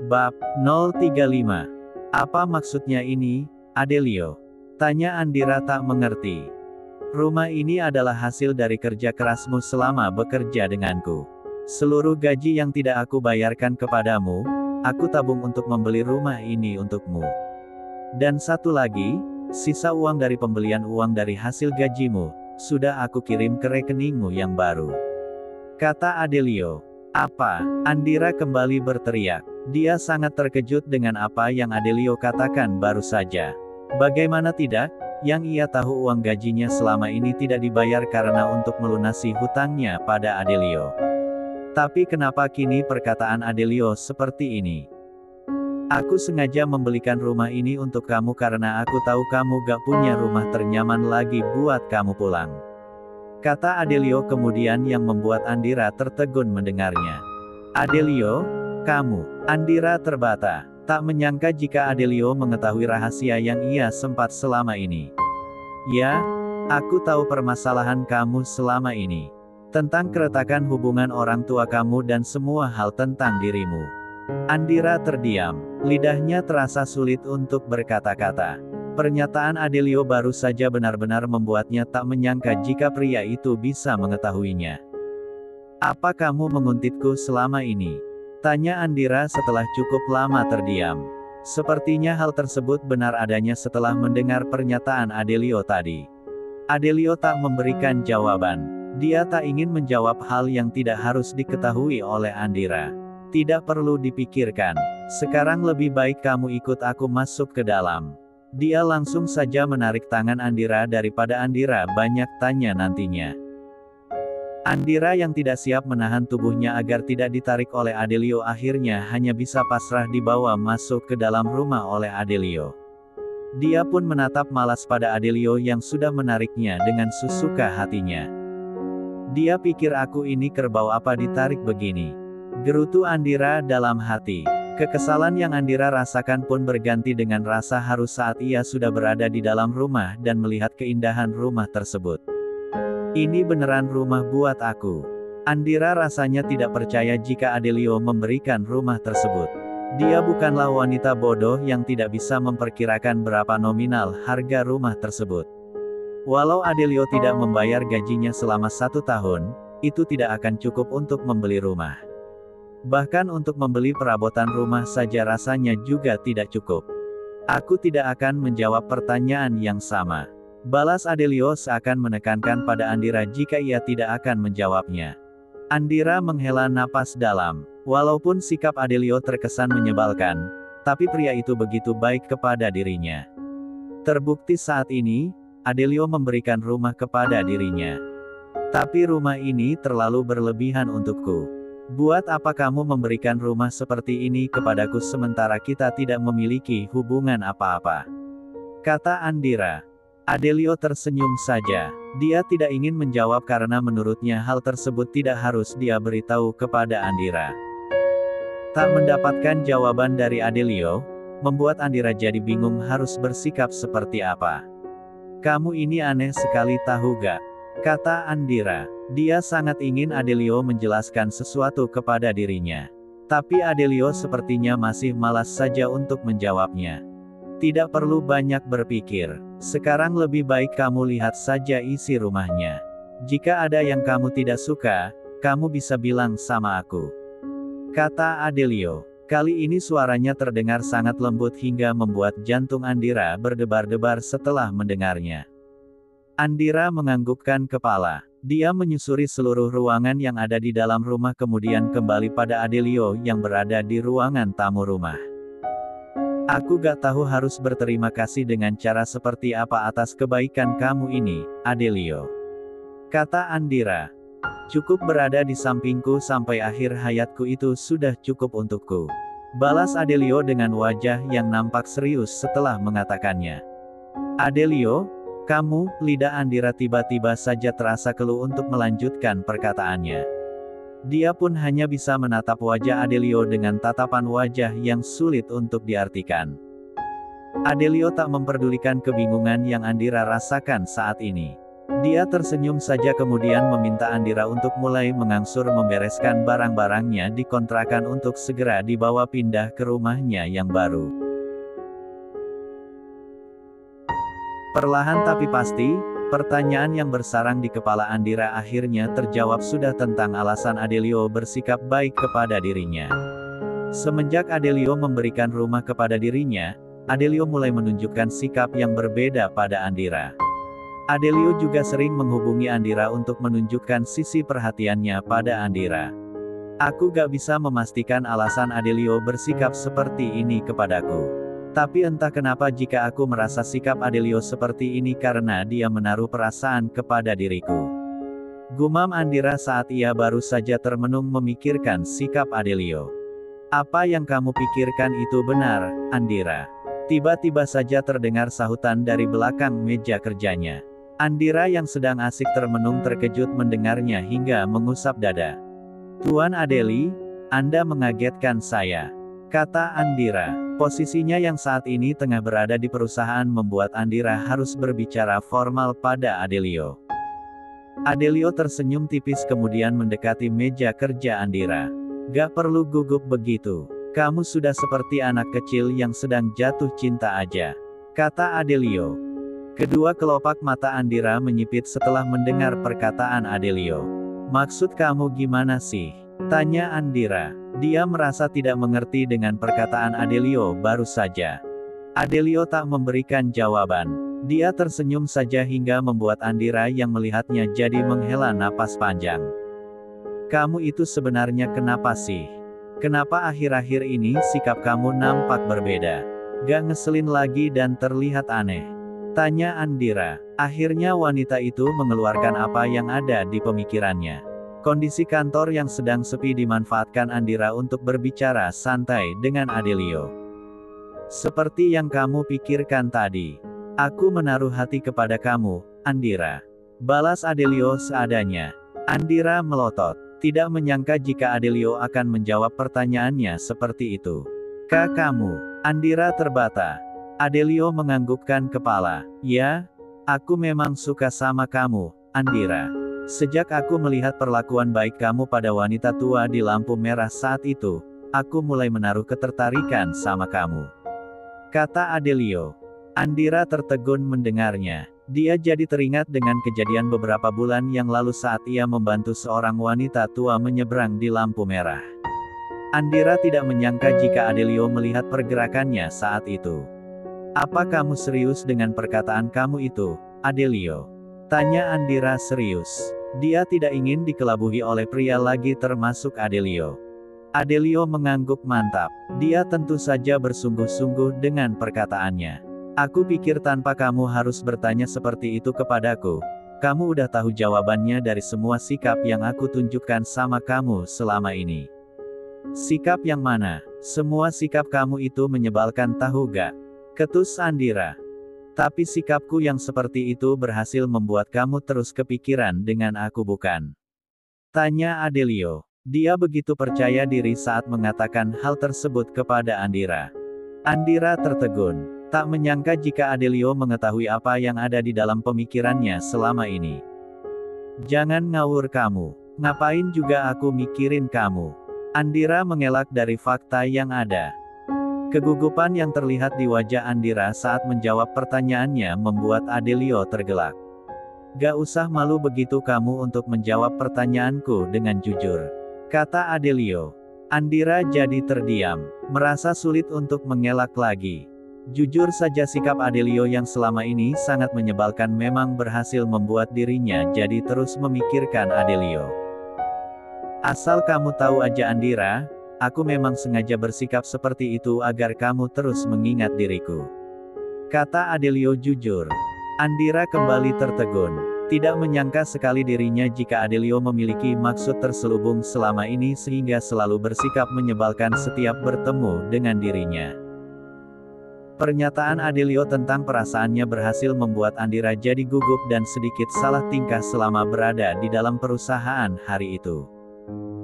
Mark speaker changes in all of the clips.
Speaker 1: Bab 035. Apa maksudnya ini, Adelio? Tanya Andira tak mengerti. Rumah ini adalah hasil dari kerja kerasmu selama bekerja denganku. Seluruh gaji yang tidak aku bayarkan kepadamu, aku tabung untuk membeli rumah ini untukmu. Dan satu lagi, sisa uang dari pembelian uang dari hasil gajimu, sudah aku kirim ke rekeningmu yang baru. Kata Adelio. Apa? Andira kembali berteriak. Dia sangat terkejut dengan apa yang Adelio katakan baru saja. Bagaimana tidak, yang ia tahu uang gajinya selama ini tidak dibayar karena untuk melunasi hutangnya pada Adelio. Tapi kenapa kini perkataan Adelio seperti ini? Aku sengaja membelikan rumah ini untuk kamu karena aku tahu kamu gak punya rumah ternyaman lagi buat kamu pulang. Kata Adelio kemudian yang membuat Andira tertegun mendengarnya. Adelio, kamu. Andira terbata. Tak menyangka jika Adelio mengetahui rahasia yang ia sempat selama ini. Ya, aku tahu permasalahan kamu selama ini. Tentang keretakan hubungan orang tua kamu dan semua hal tentang dirimu. Andira terdiam. Lidahnya terasa sulit untuk berkata-kata. Pernyataan Adelio baru saja benar-benar membuatnya tak menyangka jika pria itu bisa mengetahuinya. Apa kamu menguntitku selama ini? Tanya Andira setelah cukup lama terdiam. Sepertinya hal tersebut benar adanya setelah mendengar pernyataan Adelio tadi. Adelio tak memberikan jawaban. Dia tak ingin menjawab hal yang tidak harus diketahui oleh Andira. Tidak perlu dipikirkan. Sekarang lebih baik kamu ikut aku masuk ke dalam. Dia langsung saja menarik tangan Andira daripada Andira banyak tanya nantinya. Andira yang tidak siap menahan tubuhnya agar tidak ditarik oleh Adelio akhirnya hanya bisa pasrah dibawa masuk ke dalam rumah oleh Adelio. Dia pun menatap malas pada Adelio yang sudah menariknya dengan sesuka hatinya. Dia pikir aku ini kerbau apa ditarik begini? Gerutu Andira dalam hati. Kekesalan yang Andira rasakan pun berganti dengan rasa haru saat ia sudah berada di dalam rumah dan melihat keindahan rumah tersebut. Ini beneran rumah buat aku. Andira rasanya tidak percaya jika Adelio memberikan rumah tersebut. Dia bukanlah wanita bodoh yang tidak bisa memperkirakan berapa nominal harga rumah tersebut. Walau Adelio tidak membayar gajinya selama 1 tahun, itu tidak akan cukup untuk membeli rumah. Bahkan untuk membeli perabotan rumah saja rasanya juga tidak cukup. Aku tidak akan menjawab pertanyaan yang sama. Balas Adelio seakan menekankan pada Andira jika ia tidak akan menjawabnya. Andira menghela napas dalam. Walaupun sikap Adelio terkesan menyebalkan, tapi pria itu begitu baik kepada dirinya. Terbukti saat ini, Adelio memberikan rumah kepada dirinya. Tapi rumah ini terlalu berlebihan untukku. Buat apa kamu memberikan rumah seperti ini kepadaku sementara kita tidak memiliki hubungan apa-apa? Kata Andira. Adelio tersenyum saja. Dia tidak ingin menjawab karena menurutnya hal tersebut tidak harus dia beritahu kepada Andira. Tak mendapatkan jawaban dari Adelio, membuat Andira jadi bingung harus bersikap seperti apa. Kamu ini aneh sekali tahu gak? Kata Andira. Dia sangat ingin Adelio menjelaskan sesuatu kepada dirinya. Tapi Adelio sepertinya masih malas saja untuk menjawabnya. Tidak perlu banyak berpikir. Sekarang lebih baik kamu lihat saja isi rumahnya. Jika ada yang kamu tidak suka, kamu bisa bilang sama aku. Kata Adelio. Kali ini suaranya terdengar sangat lembut hingga membuat jantung Andira berdebar-debar setelah mendengarnya. Andira menganggukkan kepala. Dia menyusuri seluruh ruangan yang ada di dalam rumah kemudian kembali pada Adelio yang berada di ruangan tamu rumah. Aku gak tahu harus berterima kasih dengan cara seperti apa atas kebaikan kamu ini, Adelio. Kata Andira. Cukup berada di sampingku sampai akhir hayatku itu sudah cukup untukku. Balas Adelio dengan wajah yang nampak serius setelah mengatakannya. Adelio, kamu, lidah Andira tiba-tiba saja terasa keluh untuk melanjutkan perkataannya. Dia pun hanya bisa menatap wajah Adelio dengan tatapan wajah yang sulit untuk diartikan. Adelio tak memperdulikan kebingungan yang Andira rasakan saat ini. Dia tersenyum saja kemudian meminta Andira untuk mulai mengangsur membereskan barang-barangnya di kontrakan untuk segera dibawa pindah ke rumahnya yang baru. Perlahan tapi pasti, pertanyaan yang bersarang di kepala Andira akhirnya terjawab sudah tentang alasan Adelio bersikap baik kepada dirinya. Semenjak Adelio memberikan rumah kepada dirinya, Adelio mulai menunjukkan sikap yang berbeda pada Andira. Adelio juga sering menghubungi Andira untuk menunjukkan sisi perhatiannya pada Andira. Aku gak bisa memastikan alasan Adelio bersikap seperti ini kepadaku. Tapi entah kenapa jika aku merasa sikap Adelio seperti ini karena dia menaruh perasaan kepada diriku. Gumam Andira saat ia baru saja termenung memikirkan sikap Adelio. Apa yang kamu pikirkan itu benar, Andira. Tiba-tiba saja terdengar sahutan dari belakang meja kerjanya. Andira yang sedang asik termenung terkejut mendengarnya hingga mengusap dada. "Tuan Adeli, Anda mengagetkan saya," kata Andira. Posisinya yang saat ini tengah berada di perusahaan membuat Andira harus berbicara formal pada Adelio. Adelio tersenyum tipis kemudian mendekati meja kerja Andira. "Gak perlu gugup begitu. Kamu sudah seperti anak kecil yang sedang jatuh cinta aja," kata Adelio. Kedua kelopak mata Andira menyipit setelah mendengar perkataan Adelio. "Maksud kamu gimana sih?" tanya Andira. Dia merasa tidak mengerti dengan perkataan Adelio baru saja. Adelio tak memberikan jawaban. Dia tersenyum saja hingga membuat Andira yang melihatnya jadi menghela napas panjang. "Kamu itu sebenarnya kenapa sih? Kenapa akhir-akhir ini sikap kamu nampak berbeda? Gak ngeselin lagi dan terlihat aneh?" tanya Andira. Akhirnya wanita itu mengeluarkan apa yang ada di pemikirannya. Kondisi kantor yang sedang sepi dimanfaatkan Andira untuk berbicara santai dengan Adelio. "Seperti yang kamu pikirkan tadi. Aku menaruh hati kepada kamu, Andira," balas Adelio seadanya. Andira melotot. Tidak menyangka jika Adelio akan menjawab pertanyaannya seperti itu. Kamu?" Andira terbata. Adelio menganggukkan kepala. "Ya, aku memang suka sama kamu, Andira. Sejak aku melihat perlakuan baik kamu pada wanita tua di lampu merah saat itu, aku mulai menaruh ketertarikan sama kamu," kata Adelio. Andira tertegun mendengarnya. Dia jadi teringat dengan kejadian beberapa bulan yang lalu saat ia membantu seorang wanita tua menyeberang di lampu merah. Andira tidak menyangka jika Adelio melihat pergerakannya saat itu. "Apa kamu serius dengan perkataan kamu itu, Adelio?" tanya Andira serius. Dia tidak ingin dikelabuhi oleh pria lagi termasuk Adelio. Adelio mengangguk mantap. Dia tentu saja bersungguh-sungguh dengan perkataannya. "Aku pikir tanpa kamu harus bertanya seperti itu kepadaku. Kamu udah tahu jawabannya dari semua sikap yang aku tunjukkan sama kamu selama ini." "Sikap yang mana? Semua sikap kamu itu menyebalkan tahu gak?" ketus Andira. "Tapi sikapku yang seperti itu berhasil membuat kamu terus kepikiran dengan aku bukan?" tanya Adelio. Dia begitu percaya diri saat mengatakan hal tersebut kepada Andira. Andira tertegun. Tak menyangka jika Adelio mengetahui apa yang ada di dalam pemikirannya selama ini. "Jangan ngawur kamu. Ngapain juga aku mikirin kamu?" Andira mengelak dari fakta yang ada. Kegugupan yang terlihat di wajah Andira saat menjawab pertanyaannya membuat Adelio tergelak. "Gak usah malu begitu kamu untuk menjawab pertanyaanku dengan jujur," kata Adelio. Andira jadi terdiam, merasa sulit untuk mengelak lagi. Jujur saja sikap Adelio yang selama ini sangat menyebalkan memang berhasil membuat dirinya jadi terus memikirkan Adelio. "Asal kamu tahu aja Andira, aku memang sengaja bersikap seperti itu agar kamu terus mengingat diriku," kata Adelio jujur. Andira kembali tertegun. Tidak menyangka sekali dirinya jika Adelio memiliki maksud terselubung selama ini sehingga selalu bersikap menyebalkan setiap bertemu dengan dirinya. Pernyataan Adelio tentang perasaannya berhasil membuat Andira jadi gugup dan sedikit salah tingkah selama berada di dalam perusahaan hari itu.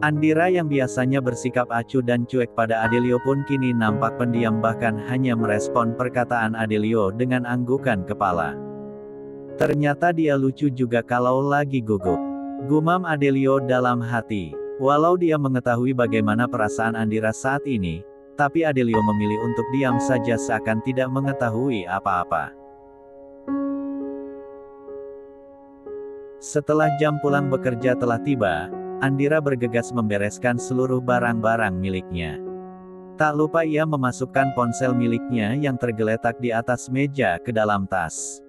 Speaker 1: Andira yang biasanya bersikap acuh dan cuek pada Adelio pun kini nampak pendiam bahkan hanya merespon perkataan Adelio dengan anggukan kepala. Ternyata dia lucu juga kalau lagi gugup. Gumam Adelio dalam hati. Walau dia mengetahui bagaimana perasaan Andira saat ini, tapi Adelio memilih untuk diam saja seakan tidak mengetahui apa-apa. Setelah jam pulang bekerja telah tiba, Andira bergegas membereskan seluruh barang-barang miliknya. Tak lupa ia memasukkan ponsel miliknya yang tergeletak di atas meja ke dalam tas.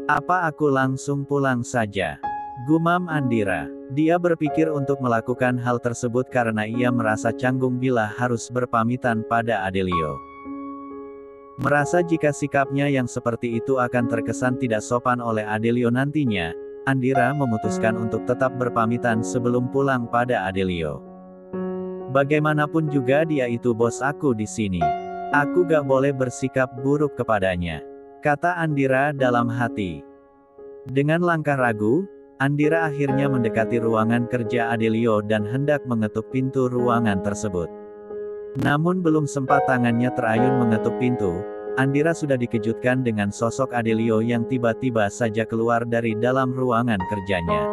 Speaker 1: "Apa aku langsung pulang saja?" gumam Andira. Dia berpikir untuk melakukan hal tersebut karena ia merasa canggung bila harus berpamitan pada Adelio. Merasa jika sikapnya yang seperti itu akan terkesan tidak sopan oleh Adelio nantinya, Andira memutuskan untuk tetap berpamitan sebelum pulang pada Adelio. "Bagaimanapun juga dia itu bos aku di sini. Aku gak boleh bersikap buruk kepadanya," kata Andira dalam hati. Dengan langkah ragu, Andira akhirnya mendekati ruangan kerja Adelio dan hendak mengetuk pintu ruangan tersebut. Namun belum sempat tangannya terayun mengetuk pintu, Andira sudah dikejutkan dengan sosok Adelio yang tiba-tiba saja keluar dari dalam ruangan kerjanya.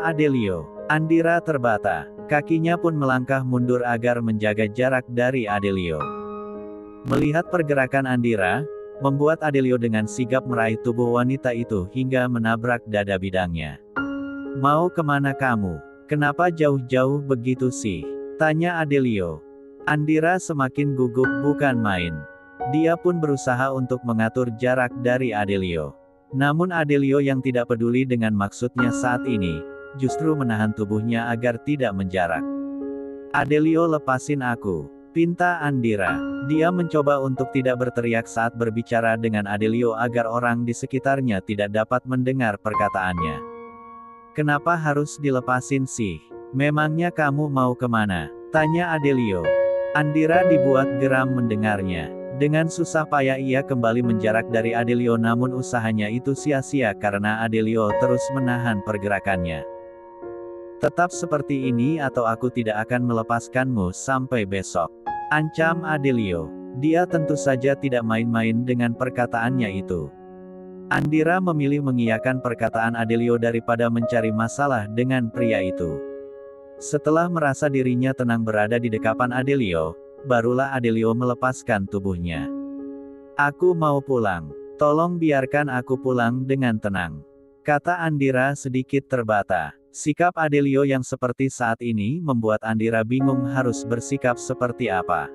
Speaker 1: Adelio!" Andira terbata. Kakinya pun melangkah mundur agar menjaga jarak dari Adelio. Melihat pergerakan Andira, membuat Adelio dengan sigap meraih tubuh wanita itu hingga menabrak dada bidangnya. "Mau kemana kamu? Kenapa jauh-jauh begitu sih?" tanya Adelio. Andira semakin gugup bukan main. Dia pun berusaha untuk mengatur jarak dari Adelio. Namun Adelio yang tidak peduli dengan maksudnya saat ini, justru menahan tubuhnya agar tidak menjarak. "Adelio, lepasin aku," pinta Andira. Dia mencoba untuk tidak berteriak saat berbicara dengan Adelio agar orang di sekitarnya tidak dapat mendengar perkataannya. "Kenapa harus dilepasin sih? Memangnya kamu mau kemana?" tanya Adelio. Andira dibuat geram mendengarnya. Dengan susah payah ia kembali menjarak dari Adelio, namun usahanya itu sia-sia karena Adelio terus menahan pergerakannya. "Tetap seperti ini atau aku tidak akan melepaskanmu sampai besok," ancam Adelio. Dia tentu saja tidak main-main dengan perkataannya itu. Andira memilih mengiyakan perkataan Adelio daripada mencari masalah dengan pria itu. Setelah merasa dirinya tenang berada di dekapan Adelio, barulah Adelio melepaskan tubuhnya. "Aku mau pulang. Tolong biarkan aku pulang dengan tenang," kata Andira sedikit terbata. Sikap Adelio yang seperti saat ini membuat Andira bingung harus bersikap seperti apa.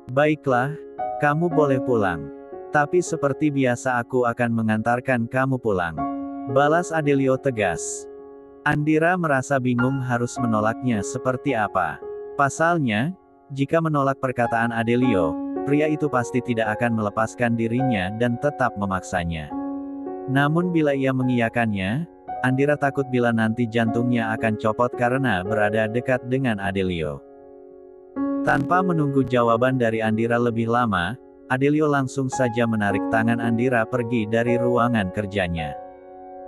Speaker 1: "Baiklah, kamu boleh pulang. Tapi seperti biasa aku akan mengantarkan kamu pulang," balas Adelio tegas. Andira merasa bingung harus menolaknya seperti apa. Pasalnya, jika menolak perkataan Adelio, pria itu pasti tidak akan melepaskan dirinya dan tetap memaksanya. Namun bila ia mengiyakannya, Andira takut bila nanti jantungnya akan copot karena berada dekat dengan Adelio. Tanpa menunggu jawaban dari Andira lebih lama, Adelio langsung saja menarik tangan Andira pergi dari ruangan kerjanya.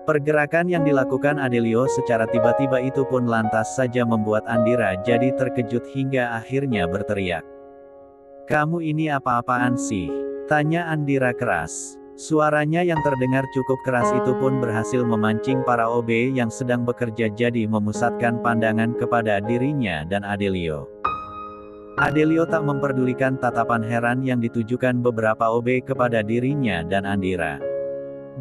Speaker 1: Pergerakan yang dilakukan Adelio secara tiba-tiba itu pun lantas saja membuat Andira jadi terkejut hingga akhirnya berteriak. "Kamu ini apa-apaan sih?" tanya Andira keras. Suaranya yang terdengar cukup keras itu pun berhasil memancing para OB yang sedang bekerja jadi memusatkan pandangan kepada dirinya dan Adelio. Adelio tak memperdulikan tatapan heran yang ditujukan beberapa OB kepada dirinya dan Andira.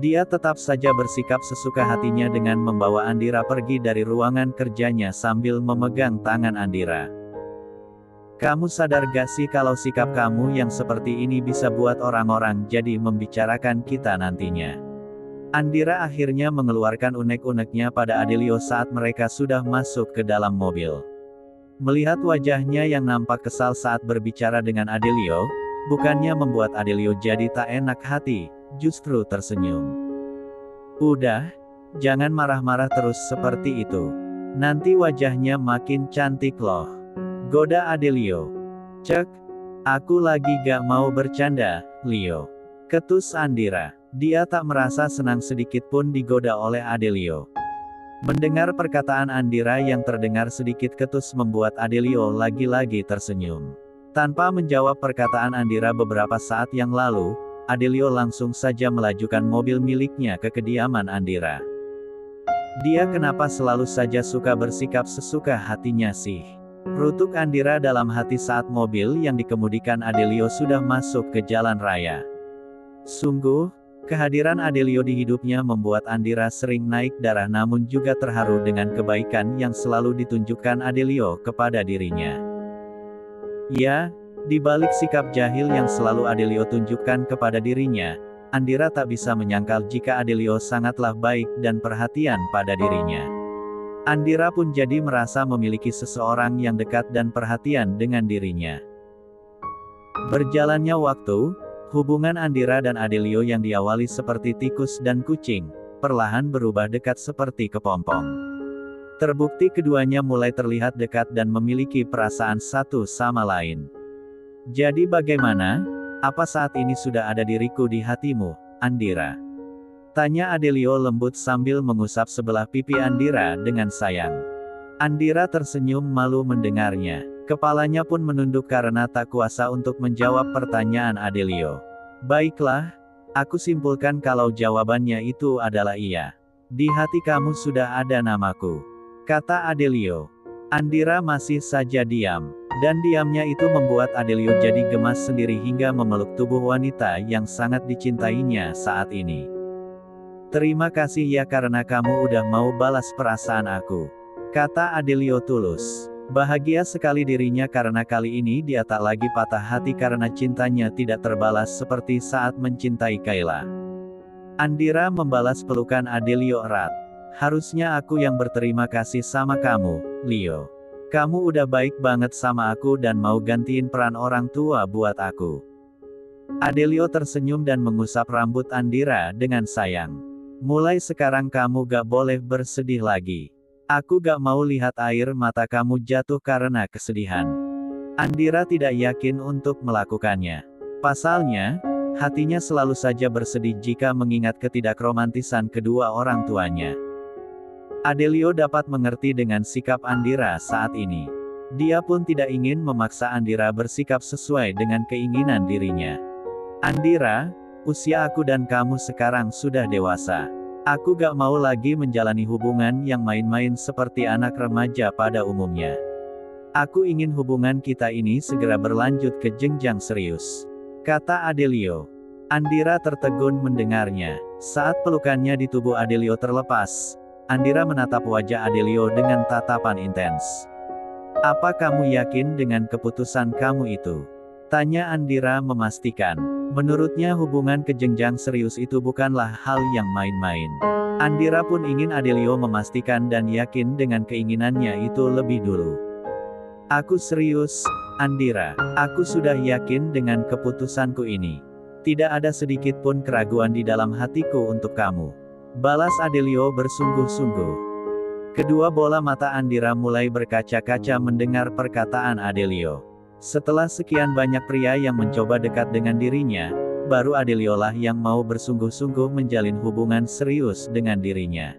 Speaker 1: Dia tetap saja bersikap sesuka hatinya dengan membawa Andira pergi dari ruangan kerjanya sambil memegang tangan Andira. "Kamu sadar gak sih kalau sikap kamu yang seperti ini bisa buat orang-orang jadi membicarakan kita nantinya?" Andira akhirnya mengeluarkan unek-uneknya pada Adelio saat mereka sudah masuk ke dalam mobil. Melihat wajahnya yang nampak kesal saat berbicara dengan Adelio, bukannya membuat Adelio jadi tak enak hati, justru tersenyum. "Udah, jangan marah-marah terus seperti itu. Nanti wajahnya makin cantik loh," goda Adelio. "Cek, aku lagi gak mau bercanda, Leo," ketus Andira. Dia tak merasa senang sedikit pun digoda oleh Adelio. Mendengar perkataan Andira yang terdengar sedikit ketus membuat Adelio lagi-lagi tersenyum. Tanpa menjawab perkataan Andira beberapa saat yang lalu, Adelio langsung saja melajukan mobil miliknya ke kediaman Andira. Dia kenapa selalu saja suka bersikap sesuka hatinya sih? Rutuk Andira dalam hati saat mobil yang dikemudikan Adelio sudah masuk ke jalan raya. Sungguh, kehadiran Adelio di hidupnya membuat Andira sering naik darah namun juga terharu dengan kebaikan yang selalu ditunjukkan Adelio kepada dirinya. Ya, di balik sikap jahil yang selalu Adelio tunjukkan kepada dirinya, Andira tak bisa menyangkal jika Adelio sangatlah baik dan perhatian pada dirinya. Andira pun jadi merasa memiliki seseorang yang dekat dan perhatian dengan dirinya. Berjalannya waktu, hubungan Andira dan Adelio yang diawali seperti tikus dan kucing, perlahan berubah dekat seperti kepompong. Terbukti keduanya mulai terlihat dekat dan memiliki perasaan satu sama lain. Jadi bagaimana? Apa saat ini sudah ada diriku di hatimu, Andira? Tanya Adelio lembut sambil mengusap sebelah pipi Andira dengan sayang. Andira tersenyum malu mendengarnya. Kepalanya pun menunduk karena tak kuasa untuk menjawab pertanyaan Adelio. Baiklah, aku simpulkan kalau jawabannya itu adalah iya. Di hati kamu sudah ada namaku, kata Adelio. Andira masih saja diam. Dan diamnya itu membuat Adelio jadi gemas sendiri hingga memeluk tubuh wanita yang sangat dicintainya saat ini. Terima kasih ya karena kamu udah mau balas perasaan aku, kata Adelio tulus. Bahagia sekali dirinya karena kali ini dia tak lagi patah hati karena cintanya tidak terbalas seperti saat mencintai Kayla. Andira membalas pelukan Adelio erat. Harusnya aku yang berterima kasih sama kamu, Leo. Kamu udah baik banget sama aku dan mau gantiin peran orang tua buat aku. Adelio tersenyum dan mengusap rambut Andira dengan sayang. Mulai sekarang kamu gak boleh bersedih lagi. Aku gak mau lihat air mata kamu jatuh karena kesedihan. Andira tidak yakin untuk melakukannya. Pasalnya, hatinya selalu saja bersedih jika mengingat ketidakromantisan kedua orang tuanya. Adelio dapat mengerti dengan sikap Andira saat ini. Dia pun tidak ingin memaksa Andira bersikap sesuai dengan keinginan dirinya. Andira, usia aku dan kamu sekarang sudah dewasa. Aku gak mau lagi menjalani hubungan yang main-main seperti anak remaja pada umumnya. Aku ingin hubungan kita ini segera berlanjut ke jenjang serius, kata Adelio. Andira tertegun mendengarnya. Saat pelukannya di tubuh Adelio terlepas, Andira menatap wajah Adelio dengan tatapan intens. Apa kamu yakin dengan keputusan kamu itu? Tanya Andira memastikan. Menurutnya hubungan ke jenjang serius itu bukanlah hal yang main-main. Andira pun ingin Adelio memastikan dan yakin dengan keinginannya itu lebih dulu. Aku serius, Andira. Aku sudah yakin dengan keputusanku ini. Tidak ada sedikit pun keraguan di dalam hatiku untuk kamu, balas Adelio bersungguh-sungguh. Kedua bola mata Andira mulai berkaca-kaca mendengar perkataan Adelio. Setelah sekian banyak pria yang mencoba dekat dengan dirinya, baru Adelio lah yang mau bersungguh-sungguh menjalin hubungan serius dengan dirinya.